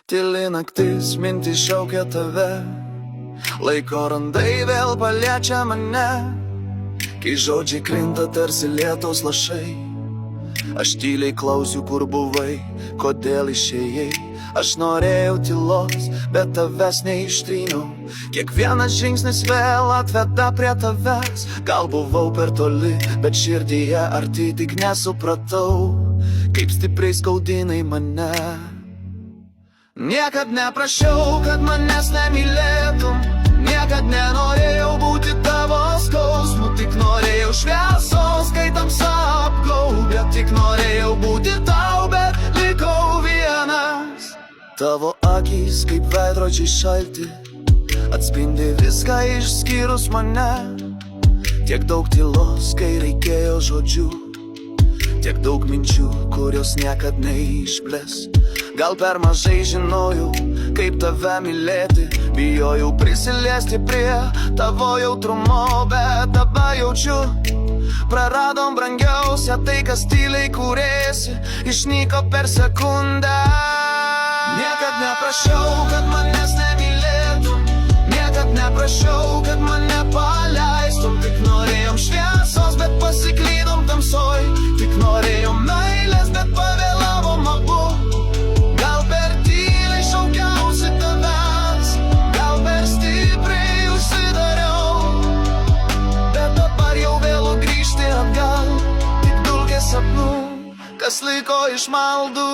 Tyli naktis, mintis šaukia tave, laiko randai vėl paliečia mane, kai žodžiai krinta tarsi lietaus lašai. Aš tyliai klausiu, kur buvai, kodėl išėjai. Aš norėjau tylos, bet tavęs neištryniau. Kiekvienas žingsnis vėl atveda prie tavęs. Gal buvau per toli, bet širdyje arti tik nesupratau, kaip stipriai skaudinai mane. Niekad neprašiau, kad manęs nemylėtum, niekad nenorėjau būti tavo skausmu. Tik norėjau šviesos, kai tamsa apgaubė. Tik norėjau būti tau, bet likau vienas. Tavo akys kaip veidrodžiai šalti, atspindi viską išskyrus mane. Tiek daug tylos, kai reikėjo žodžių, tiek daug minčių, kurios niekad neišblės. Gal per mažai žinojau, kaip tave mylėti. Bijojau prisiliesti prie tavo jautrumo, bet dabar jaučiu, praradom brangiausia tai, kas tyliai kūrėsi, išnyko per sekundę. Niekad neprašiau, kad manęs nemylėtum, niekad neprašiau, kad mane paleistum. Tik norėjom šviesos, bet pasiklydom tamsoj. Tik norėjom meilės, bet pavėlavom abu. Gal per tyliai šaukiausi tavęs, gal per stipriai užsidariau. Bet dabar jau vėlu grįžti atgal, tik dulkės sapnų, kas liko iš maldų.